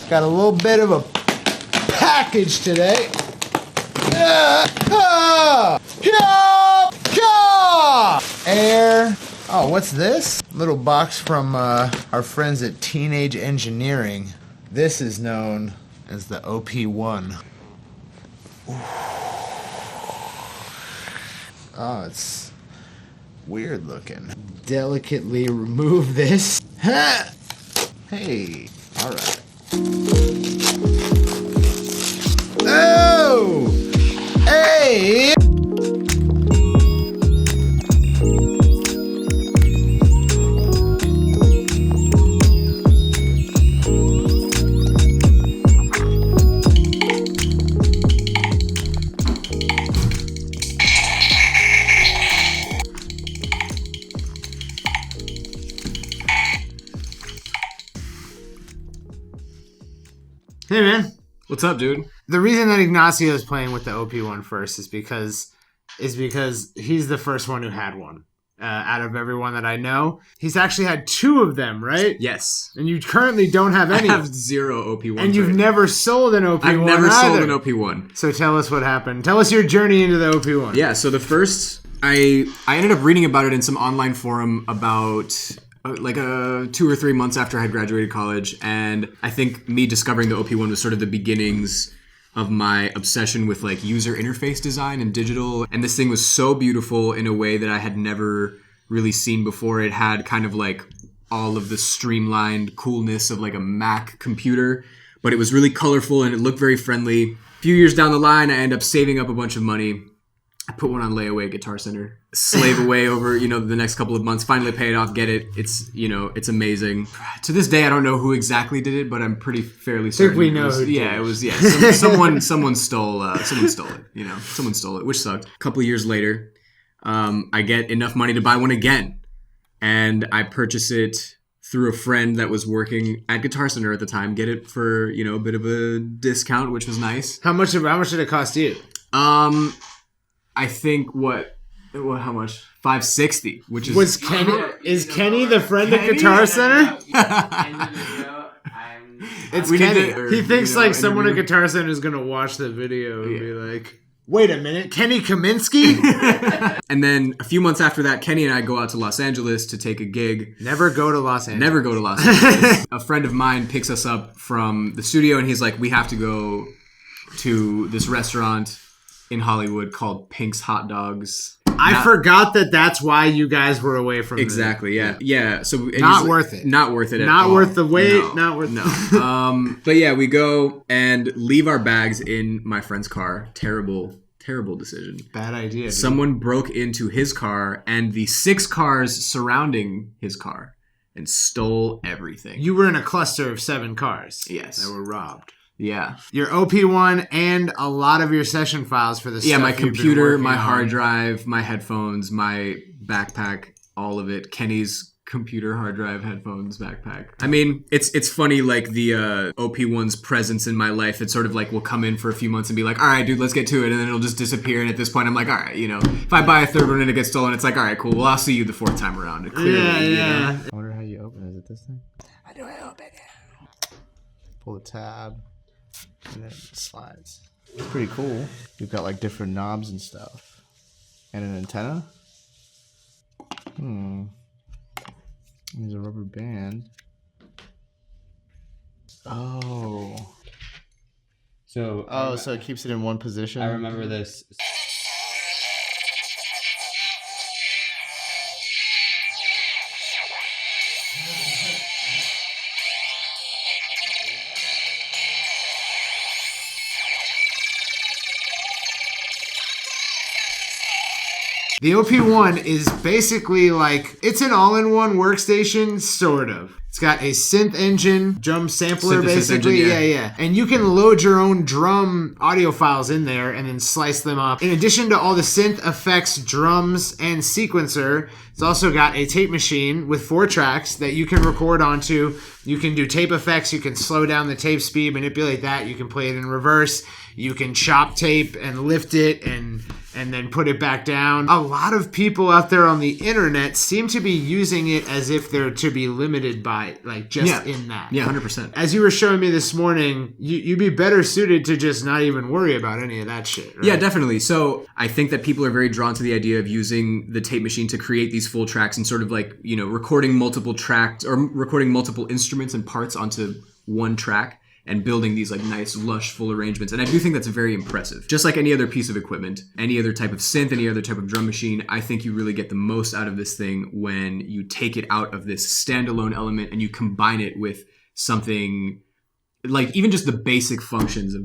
Got a little bit of a package today. Air. Oh, what's this? Little box from our friends at Teenage Engineering. This is known as the OP-1. Oh, it's weird looking. Delicately remove this. Hey, all right. Oh, hey. Hey man, what's up, dude? The reason that Ignacio is playing with the OP-1 first is because he's the first one who had one out of everyone that I know. He's actually had 2 of them, right? Yes. And you currently don't have any. I have 0 OP-1. And you've never sold an OP-1. I've never sold an OP-1. So tell us what happened. Tell us your journey into the OP-1. Yeah. So the first, I ended up reading about it in some online forum about. 2 or 3 months after I had graduated college, and I think me discovering the OP-1 was sort of the beginnings of my obsession with like user interface design and digital. And this thing was so beautiful in a way that I had never really seen before. It had kind of like all of the streamlined coolness of like a Mac computer, but it was really colorful and it looked very friendly. A few years down the line, I ended up saving up a bunch of money. I put one on layaway at Guitar Center, slave away over, the next couple of months, finally pay it off, get it. It's amazing. To this day, I don't know who exactly did it, but I'm fairly certain. I think we know who did it. Yeah, it was, someone stole it, someone stole it, which sucked. A couple of years later, I get enough money to buy one again, and I purchase it through a friend that was working at Guitar Center at the time, get it for, a bit of a discount, which was nice. How much did it cost you? I think how much? $560, which is... Is Kenny the friend at Guitar Center? It's Kenny. He thinks someone at Guitar Center is going to watch the video and be like, wait a minute, Kenny Kaminsky? And then a few months after that, Kenny and I go out to Los Angeles to take a gig. Never go to Los Angeles. A friend of mine picks us up from the studio and he's like, we have to go to this restaurant in Hollywood called Pink's Hot Dogs. I forgot that's why you guys were away from exactly. Yeah. So not worth it. Not worth it. Not at all. Worth the wait. Not worth. No. But yeah, we go and leave our bags in my friend's car. Terrible decision. Bad idea. Dude. Someone broke into his car and the 6 cars surrounding his car and stole everything. You were in a cluster of 7 cars. Yes. That were robbed. Yeah. Your OP-1 and a lot of your session files for the stuff. Yeah, my computer, my hard on. drive, my headphones, my backpack, all of it. Kenny's computer, hard drive, headphones, backpack. I mean, it's funny, like the OP-1's presence in my life. It's sort of like we'll come in for a few months and be like, all right, dude, let's get to it. And then it'll just disappear. And at this point, I'm like, all right, if I buy a 3rd one and it gets stolen, it's like, all right, cool. Well, I'll see you the 4th time around. Clearly, yeah. I wonder how you open it. Is it this thing? How do I open it? Pull the tab. And then it slides. It's pretty cool. You've got like different knobs and stuff. And an antenna. There's a rubber band. Oh. So it keeps it in one position. I remember this. The OP-1 is basically it's an all-in-one workstation, sort of. It's got a synth engine, drum sampler, basically. Engine, yeah. And you can load your own drum audio files in there and then slice them up. In addition to all the synth effects, drums, and sequencer, it's also got a tape machine with 4 tracks that you can record onto. You can do tape effects. You can slow down the tape speed, manipulate that. You can play it in reverse. You can chop tape and lift it and and then put it back down. A lot of people out there on the internet seem to be using it as if they're to be limited by like just in that. Yeah, 100%. As you were showing me this morning, you'd be better suited to just not even worry about any of that shit. Right? Yeah, definitely. So I think that people are very drawn to the idea of using the tape machine to create these full tracks and sort of like, you know, recording multiple tracks or recording multiple instruments and parts onto one track and building these like nice, lush, full arrangements. And I do think that's very impressive. Just like any other piece of equipment, any other type of synth, any other type of drum machine, I think you really get the most out of this thing when you take it out of this standalone element and you combine it with something like even just the basic functions of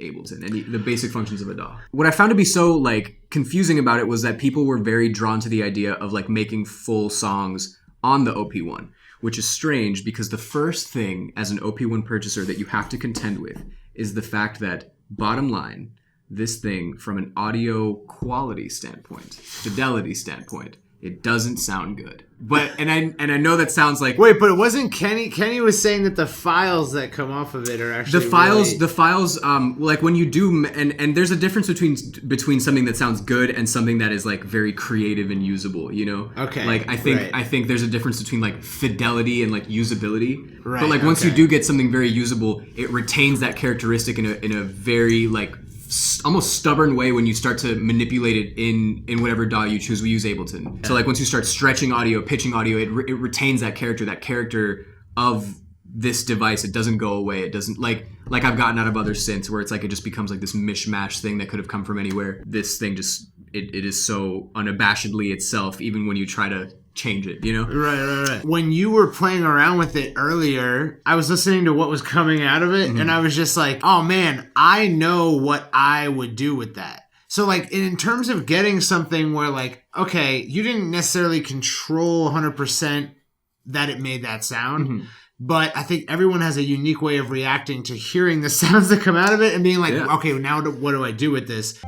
Ableton and the basic functions of a DAW. What I found to be so like confusing about it was that people were very drawn to the idea of like making full songs on the OP-1. Which is strange because the first thing as an OP-1 purchaser that you have to contend with is the fact that, bottom line, this thing from an audio quality standpoint, fidelity standpoint, it doesn't sound good. But and I know that sounds like wait, but it wasn't Kenny. Kenny was saying that the files that come off of it are actually the files like when you do and there's a difference between something that sounds good and something that is like very creative and usable, you know? Okay. Like I think there's a difference between like fidelity and like usability. Right. But like once you do get something very usable, it retains that characteristic in a very like almost stubborn way when you start to manipulate it in whatever DAW you choose. We use Ableton. So like once you start stretching audio, pitching audio, it retains that character of this device. It doesn't go away. It doesn't like I've gotten out of other synths where it's like it just becomes like this mishmash thing that could have come from anywhere. This thing just it is so unabashedly itself even when you try to change it, you know? Right. When you were playing around with it earlier, I was listening to what was coming out of it, and I was just like, oh man, I know what I would do with that. So like in terms of getting something where like, okay, you didn't necessarily control 100% that it made that sound, but I think everyone has a unique way of reacting to hearing the sounds that come out of it and being like, okay, now what do I do with this?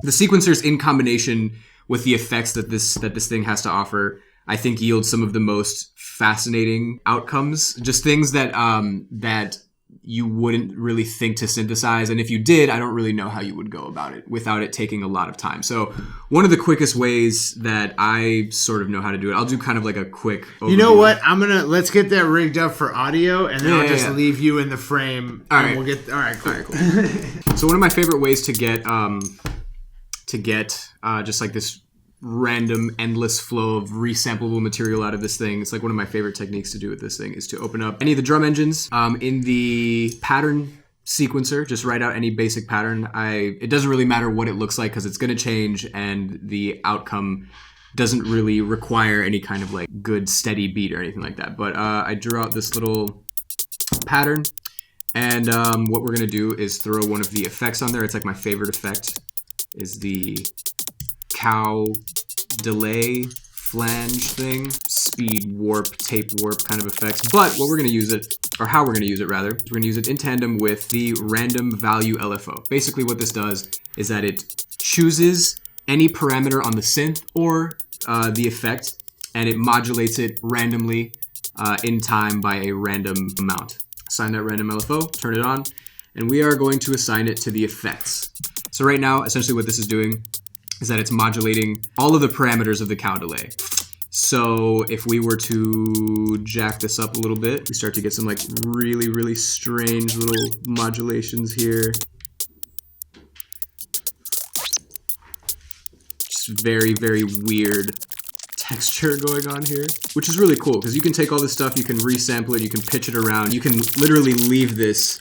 The sequencers in combination with the effects that this thing has to offer, I think yield some of the most fascinating outcomes. Just things that that you wouldn't really think to synthesize, and if you did, I don't really know how you would go about it without it taking a lot of time. So one of the quickest ways that I sort of know how to do it, I'll do kind of like a quick overview. You know what? Let's get that rigged up for audio, and then I'll just leave you in the frame. All right, cool. So one of my favorite ways to get just like this random endless flow of resamplable material out of this thing. It's like one of my favorite techniques to do with this thing is to open up any of the drum engines in the pattern sequencer, just write out any basic pattern. It doesn't really matter what it looks like because it's going to change and the outcome doesn't really require any kind of like good steady beat or anything like that. But I drew out this little pattern and what we're going to do is throw one of the effects on there. It's like my favorite effect is the cow delay flange thing, speed warp, tape warp kind of effects. But what we're going to use it, or how we're going to use it rather, is we're going to use it in tandem with the random value LFO. Basically what this does is that it chooses any parameter on the synth or the effect, and it modulates it randomly in time by a random amount. assign that random LFO, turn it on, and we are going to assign it to the effects. So right now, essentially what this is doing is that it's modulating all of the parameters of the cow delay. So if we were to jack this up a little bit, we start to get some like really, really strange little modulations here. Just very, very weird texture going on here, which is really cool because you can take all this stuff, you can resample it, you can pitch it around, you can literally leave this.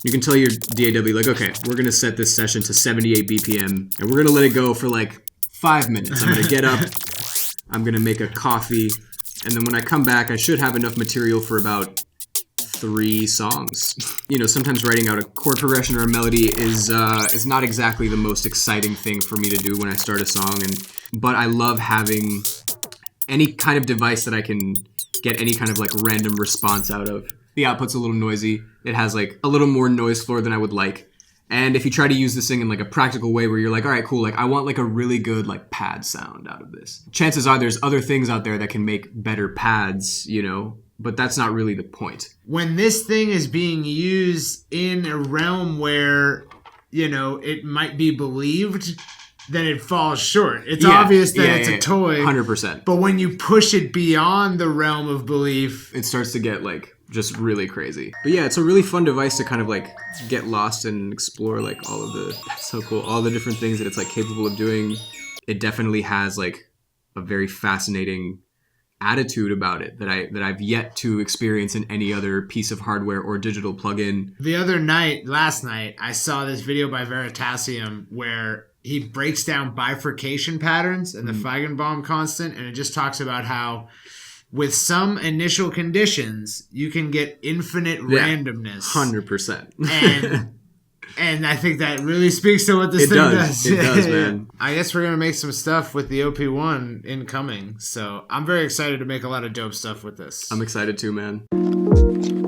You can tell your DAW like, okay, we're gonna set this session to 78 BPM and we're gonna let it go for like 5 minutes. I'm gonna get up, I'm gonna make a coffee, and then when I come back, I should have enough material for about 3 songs. You know, sometimes writing out a chord progression or a melody is not exactly the most exciting thing for me to do when I start a song, but I love having any kind of device that I can get any kind of like random response out of. The output's a little noisy. It has like a little more noise floor than I would like. And if you try to use this thing in like a practical way where you're like, all right, cool, like I want like a really good like pad sound out of this. Chances are there's other things out there that can make better pads, you know, but that's not really the point. When this thing is being used in a realm where, you know, it might be believed, then it falls short. It's obvious that it's a toy. 100%. But when you push it beyond the realm of belief, it starts to get like just really crazy. But yeah, it's a really fun device to kind of like get lost and explore like all of the, that's so cool, all the different things that it's like capable of doing. It definitely has like a very fascinating attitude about it that I've yet to experience in any other piece of hardware or digital plugin. Last night, I saw this video by Veritasium where he breaks down bifurcation patterns and the Feigenbaum constant, and it just talks about how with some initial conditions, you can get infinite randomness. 100%. And I think that really speaks to what this thing does. It does, man. I guess we're going to make some stuff with the OP-1 incoming. So I'm very excited to make a lot of dope stuff with this. I'm excited too, man.